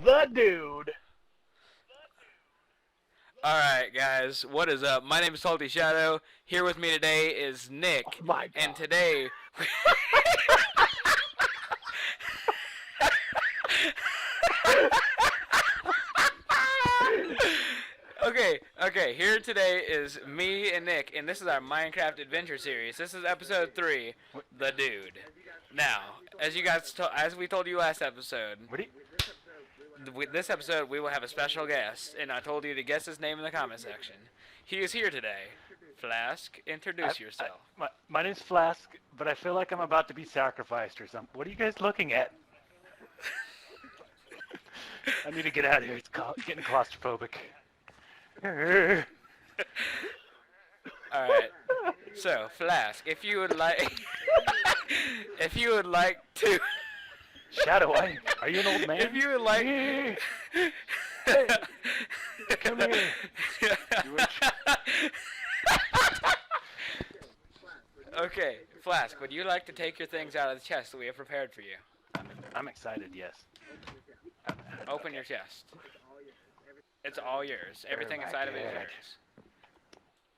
The dude. Alright, guys, what is up? My name is Salty Shadow. Here with me today is Oh Nick. my And god. today. Okay, here today is me and Nick, and this is our Minecraft Adventure Series. This is episode 3, The Dude. Now, as we told you last episode, What do you, with this episode we will have a special guest, and I told you to guess his name in the comment section. He is here today. Flask, introduce yourself. my name's Flask, but I feel like I'm about to be sacrificed or something. What are you guys looking at? I need to get out of here. It's getting claustrophobic. Alright. So, Flask, if you would like if you would like to Shadow, are you an old man? if you would like Hey, come here. Okay, Flask, would you like to take your things out of the chest that we have prepared for you? I'm excited, yes. Open your chest. It's all yours. Everything Oh my inside of it is God. yours.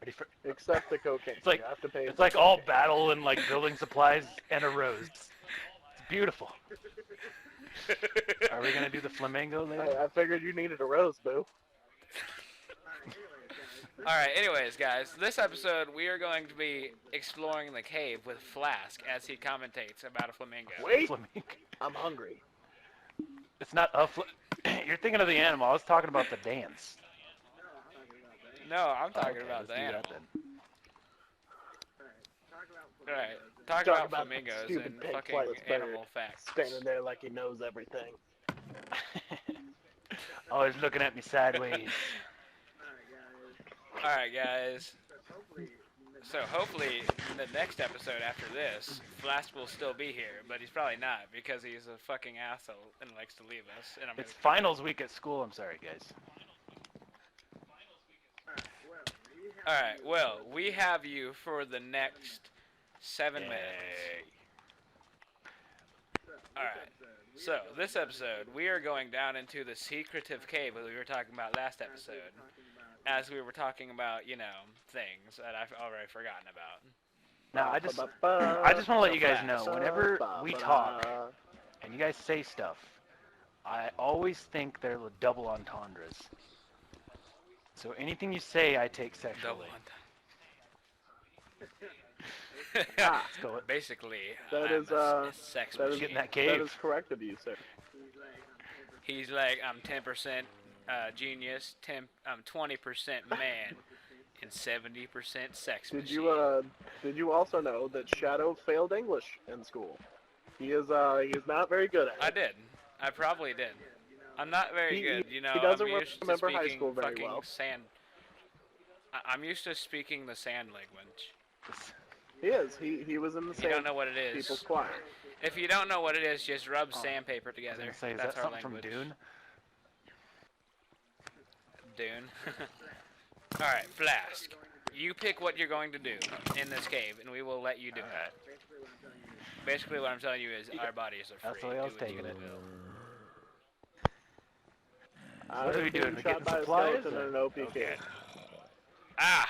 Ready for? Except the cocaine. It's like you have to pay. it's like all battle and like building supplies and a rose. It's beautiful. Are we gonna do the flamingo later? I figured you needed a rose, boo. Alright, anyways, guys, this episode we are going to be exploring the cave with Flask as he commentates about a flamingo. Wait, Flamingo. I'm hungry. It's not a You're thinking of the animal. I was talking about the dance. No, I'm talking Okay, about let's the do animal. that then. Alright, talk Talk about about flamingos stupid and pig fucking flightless bird. animal facts. Standing there like he knows everything. Always looking at me sideways. Alright, guys. So hopefully in the next episode after this, Flask will still be here, but he's probably not because he's a fucking asshole and likes to leave us. And I'm It's finals week at school. I'm sorry, guys. Alright, well, we have you for the next 7 minutes. Alright, so this episode, we are going down into the secretive cave that we were talking about last episode. As we were talking about, you know, things that I've already forgotten about. Now I just want to let you guys know, whenever we talk and you guys say stuff, I always think they're double entendres. So anything you say, I take sexually. Ah, Let's go. Basically, That I'm is, a sex that is- machine. Get in that that cave. is correct of you, sir. He's like, I'm 10% genius, I'm 20% man, and 70% sex machine. Did you also know that Shadow failed English in school? He is not very good at it. I did. I probably did. I'm not very He- good, you know. he doesn't I'm used to remember high speaking school very fucking well. sand. I'm used to speaking the sand language. He is. He was in the If you don't same know what it is, people's choir. if you don't know what it is, just rub sandpaper I was together. gonna say, is That's that our something language. from Dune? Dune. Alright, Flask. You pick what you're going to do in this cave, and we will let you do it. Basically, what I'm telling you is our bodies are free. That's the way I was Do what you taking it. will. What are we doing? We getting supplies? And an OP Okay. Ah!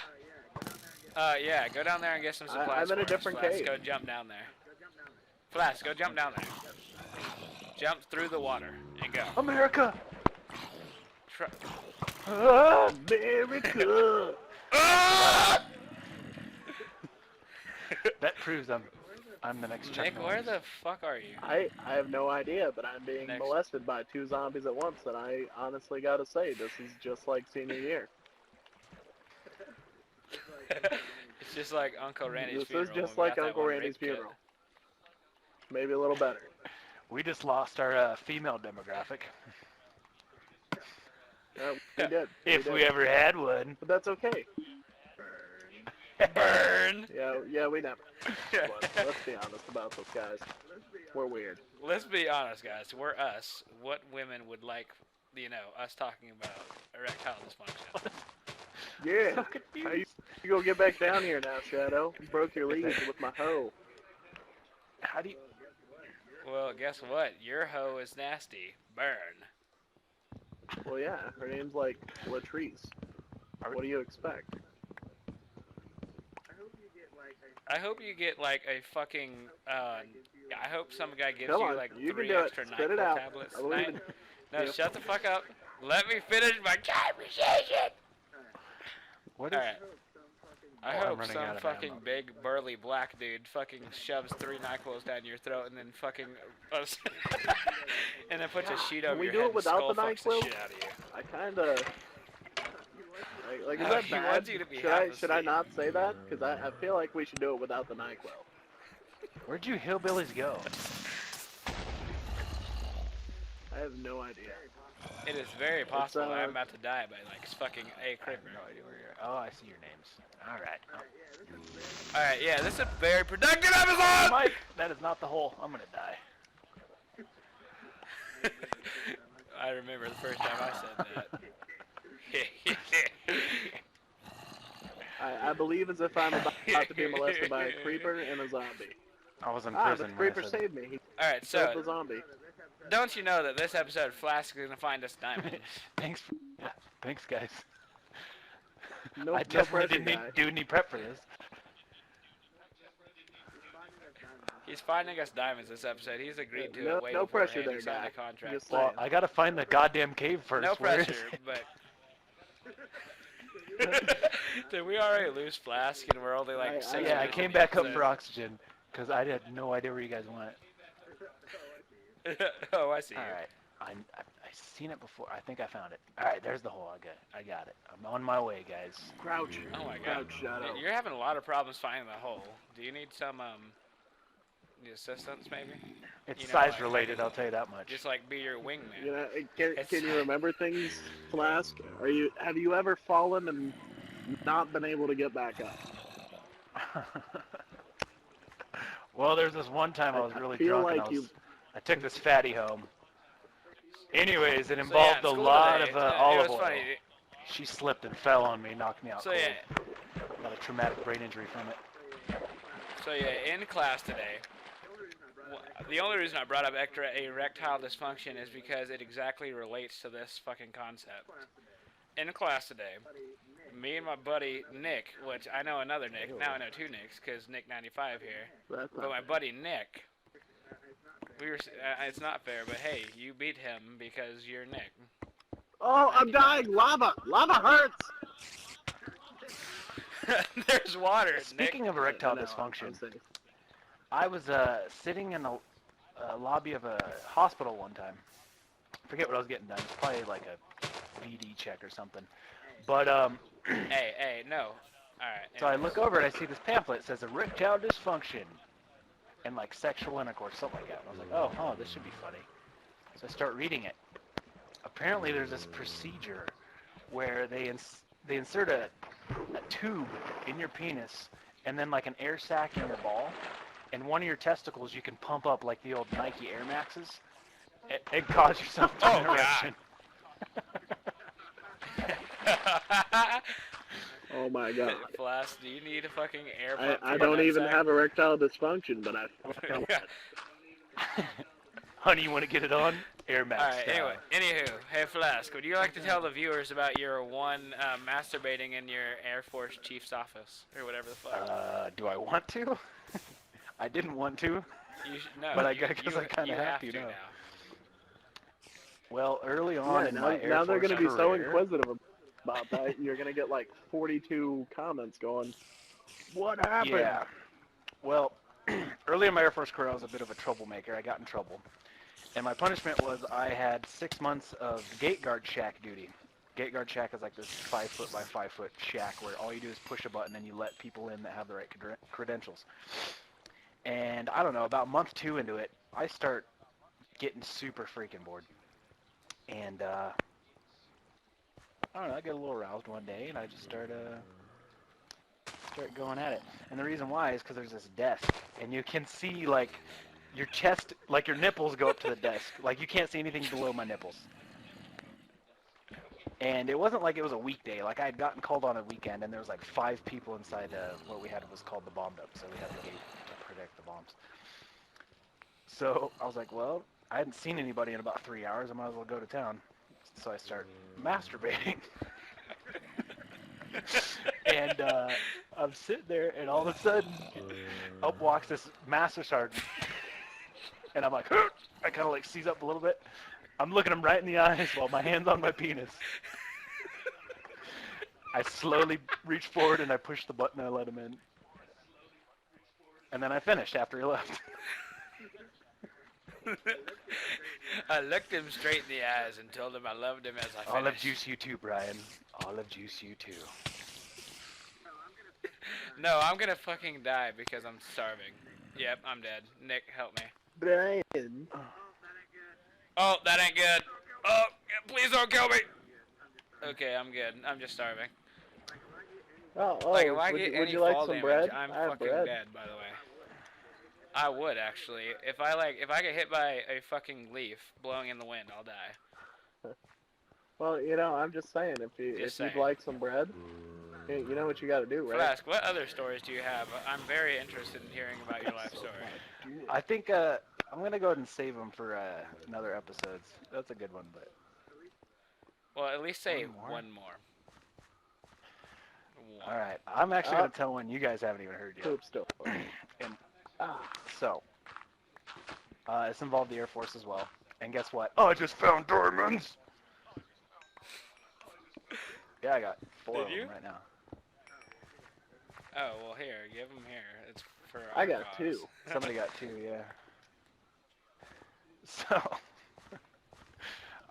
Yeah, go down there and get some supplies. I'm in a for us, different Flask. cave. Go jump down there. Flask, go jump down there. Jump through the water and go. America! Try- America. That proves I'm the next Chuck Nick, where Norris. the fuck are you? I have no idea, but I'm being Next. molested by 2 zombies at once, and I honestly gotta say, this is just like senior year. It's just like Uncle Randy's This funeral. is just when we like got that Uncle one Randy's rape kit. funeral. Maybe a little better. We just lost our female demographic. We did. If did. we ever had one. But that's okay. Burn! Yeah, we never. But let's be honest about those guys. We're weird. Let's be honest, guys. We're us. What women would like, you know, us talking about erectile dysfunction. Yeah. So confused. How you go get back down here now, Shadow? You broke your lead with my hoe. How do you... Well, guess what? Your hoe is nasty. Burn. Well, yeah, her name's like Latrice. What do you expect? I hope you get like a fucking. I hope some guy gives Come you on, like you can 3 do it. extra Spit it NyQuil out. tablets I believe tonight. in- No, Yep. shut the fuck up. Let me finish my conversation. What is? Alright. I Oh, I'm hope running some out of fucking ammo. big burly black dude fucking shoves 3 NyQuils down your throat and then fucking and then puts a sheet Can over we your do head it and without skull the fucks the NyQuil? shit out of you. I kind of like is Oh, that he bad? wants you to be Should half I asleep. not say that? Because I feel like we should do it without the NyQuil. Where'd you hillbillies go? I have no idea. It is very possible that I'm uh, about to die by like fucking a I have creeper. no idea where you're. Oh, I see your names. All right. Alright, yeah, this is a very productive episode! Mike, that is not the hole. I'm gonna die. I remember the first time I said that. I believe as if I'm about to be molested by a creeper and a zombie. I was in Ah, prison the when I creeper said saved me. He Alright, killed so the zombie. don't you know that this episode Flask is gonna find us diamonds? Thanks, thanks, guys. No, I no definitely pressure, didn't guy. do any prep for this. He's finding us diamonds this episode. He's agreed to No- it way no beforehand. pressure He there, signed guy. a contract. Just Well, saying. I gotta find the goddamn cave first. No Where is pressure, it? but did we already lose Flask and we're only like 6 Yeah, I minutes came into back the up for oxygen because I had no idea where you guys went. episode? Oh, I see. All right, I seen it before. I think I found it. All right, there's the hole. I got it. I'm on my way, guys. Crouch. Oh my god. Crouch, shadow. You're having a lot of problems finding the hole. Do you need some assistance maybe? It's You know, size like- related. I'll tell you that much. Just like be your wingman. You know, It's- can you remember things, Flask? Have you ever fallen and not been able to get back up? Well, there's this one time I was I really feel drunk like and I took this fatty home. Anyways, it So, involved yeah, a in school lot today, of it olive was oil. funny. She slipped and fell on me, knocked me out So cold. yeah, Got a traumatic brain injury from it. in class today, the only reason I brought up erectile dysfunction is because it exactly relates to this fucking concept. In class today, me and my buddy Nick, which I know another Nick, now I know 2 Nicks because Nick95 here, That's but not my buddy Nick, it's not fair, but hey, you beat him because you're Nick. Oh, I'm dying! Lava! Lava hurts! There's water, Nick. Speaking of erectile No, I'm dysfunction, safe. I was sitting in a lobby of a hospital one time. Forget what I was getting done. It's probably like a VD check or something. But Hey, no. Alright. so I look over and I see this pamphlet. It says erectile dysfunction and like sexual intercourse, something like that. And I was like, oh, this should be funny. So I start reading it. Apparently, there's this procedure where they insert a tube in your penis and then like an air sac in your ball, and one of your testicles you can pump up like the old Nike Air Maxes and cause yourself to Oh, an God. erection. Oh my god. Flask, do you need a fucking air I pump? for I your don't even nutsack? have erectile dysfunction, but I felt it. Honey, you want to get it on? Air Max. Alright, style. anywho, hey Flask, would you like to tell the viewers about your one masturbating in your Air Force Chief's office? Or whatever the fuck. Do I want to? I didn't want to. You no, but I you, guess you, I kinda you have have to now. now. Well, early on Yeah, in now, my Air now they're Force going to be so career- inquisitive about that. You're going to get like 42 comments going, what happened? Yeah. Well, early in my Air Force career, I was a bit of a troublemaker. I got in trouble. And my punishment was I had 6 months of gate guard shack duty. Gate guard shack is like this 5 foot by 5 foot shack where all you do is push a button and you let people in that have the right credentials. And I don't know, about month 2 into it, I start getting super freaking bored. And I don't know, I get a little aroused one day and I just start going at it. And the reason why is because there's this desk and you can see like your chest, like your nipples go up to the desk. Like you can't see anything below my nipples. And it wasn't like it was a weekday. Like I had gotten called on a weekend and there was like 5 people inside what we had was called the bomb dump. So we had the gate to protect the bombs. So I was like, well, I hadn't seen anybody in about 3 hours. I might as well go to town. So I start masturbating. And I'm sitting there, and all of a sudden, up walks this master sergeant. And I'm like, "Huh!" I kind of like seize up a little bit. I'm looking him right in the eyes while my hand's on my penis. I slowly reach forward and I push the button and I let him in. And then I finished after he left. I looked him straight in the eyes and told him I loved him as I finished. Olive juice you too, Brian. Olive juice you too. No, I'm gonna fucking die because I'm starving. Yep, I'm dead. Nick, help me. Brian. Oh, that ain't good. Oh, please don't kill me. Okay, I'm good. I'm just starving. Oh, Like, if I would, get would any you like fall some damage, bread? I'm I have fucking bread. dead, by the way. I would, actually. If I get hit by a fucking leaf blowing in the wind, I'll die. Well, I'm just saying, if you'd saying. like some bread, you know what you got to do, right? Flask, what other stories do you have? I'm very interested in hearing about your life story. I think I'm going to go ahead and save them for another episodes. That's a good one, but... Well, at least say One more? one more. One. All right. I'm actually going to tell one you guys haven't even heard yet. Poop story. And so, this involved the Air Force as well. And guess what? Oh, I just found diamonds! Yeah, I got 4 of them right now. Oh, well, here. Give them here. It's for I our got cause. 2. Somebody got 2, yeah. So,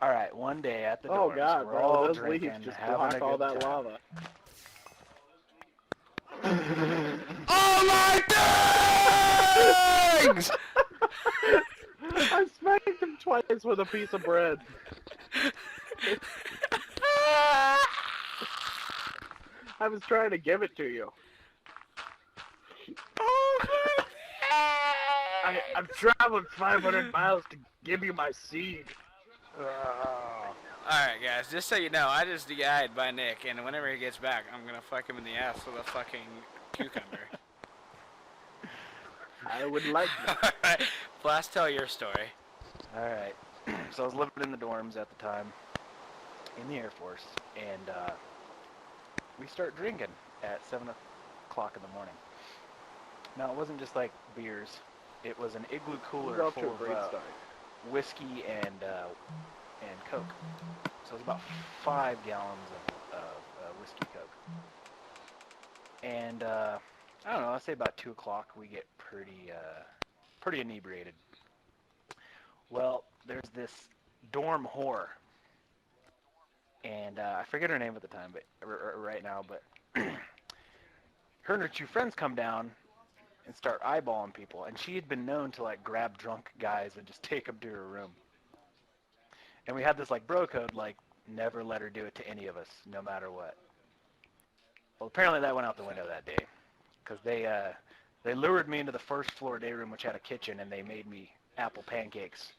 all right, one day at the Oh dorms, God, we're bro, all those drinking, leaves just having block a all good that time. lava. Oh my things! I smacked him twice with a piece of bread. I was trying to give it to you. I've traveled 500 miles to give you my seed. Alright, guys, just so you know, I just DI'd by Nick, and whenever he gets back, I'm gonna fuck him in the ass with a fucking cucumber. I would like that. Alright, Blast, tell your story. Alright, so I was living in the dorms at the time, in the Air Force, and we start drinking at 7 o'clock in the morning. Now, it wasn't just like beers. It was an igloo cooler You're off to full a of great start. whiskey and Coke. So it was about 5 gallons of whiskey Coke. And I don't know, I'd say about 2 o'clock we get pretty inebriated. Well, there's this dorm whore, and I forget her name at the time, but right now, but her and her 2 friends come down and start eyeballing people, and she had been known to like grab drunk guys and just take them to her room. And we had this like bro code, like never let her do it to any of us, no matter what. Well, apparently that went out the window that day, because they lured me into the first floor day room, which had a kitchen, and they made me apple pancakes.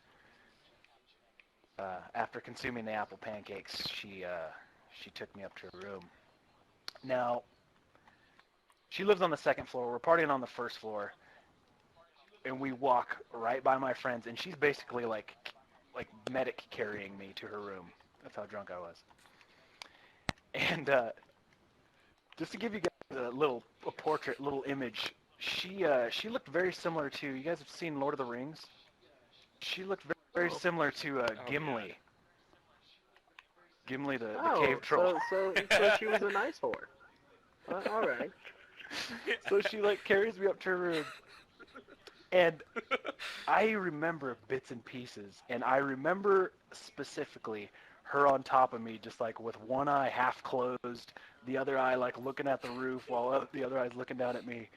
After consuming the apple pancakes, she took me up to her room. Now, she lives on the 2nd floor. We're partying on the 1st floor, and we walk right by my friends, and she's basically like medic carrying me to her room. That's how drunk I was. And just to give you guys a portrait, little image, she looked very similar to, you guys have seen Lord of the Rings? She looked very similar to Gimli. God. Gimli, the cave troll. So she was a nice whore. All right. So she like carries me up to her room, and I remember bits and pieces, and I remember specifically her on top of me, just like with one eye half closed, the other eye like looking at the roof while the other eye's looking down at me.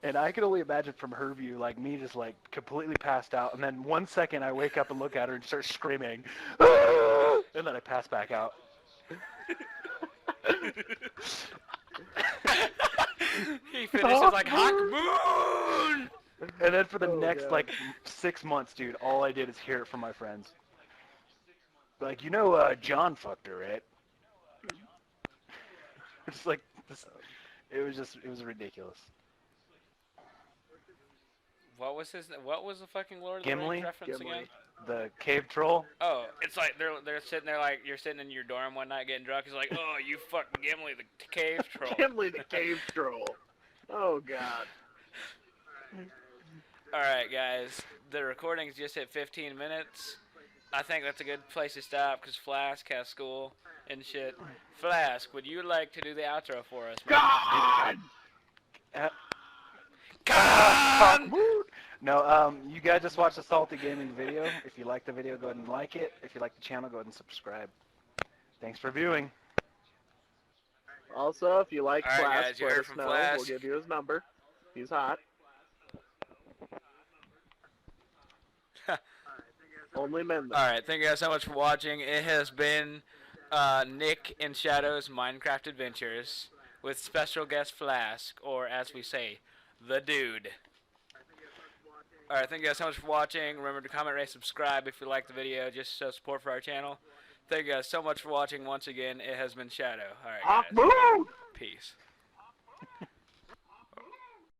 And I could only imagine from her view, like me just like completely passed out, and then 1 second I wake up and look at her and start screaming, "Ah!" And then I pass back out. He finishes like Hawk Moon! And then for the Oh, next God. like 6 months, dude, all I did is hear it from my friends. Like, John fucked her, right? It's like this, it was ridiculous. What was the fucking Lord of the Gimli? Rings reference Gimli. again? The cave troll. Oh, it's like they're sitting there like you're sitting in your dorm one night getting drunk. It's like, oh, you fucking Gimli the cave troll. Gimli the cave troll. Oh God. All right, guys, the recording's just hit 15 minutes. I think that's a good place to stop because Flask has school and shit. Flask, would you like to do the outro for us? God. God! No, you guys just watched the Salty Gaming video. If you like the video, go ahead and like it. If you like the channel, go ahead and subscribe. Thanks for viewing. Also, if you like All right, Flask, guys, you let heard us from know. Flask. We'll give you his number. He's hot. Only men, though. All right, thank you guys so much for watching. It has been Nick and Shadow's Minecraft Adventures with special guest Flask, or as we say, the dude. All right, thank you guys so much for watching. Remember to comment, rate, subscribe if you like the video, just to show support for our channel. Thank you guys so much for watching once again. It has been Shadow. All right, guys. Move! Peace.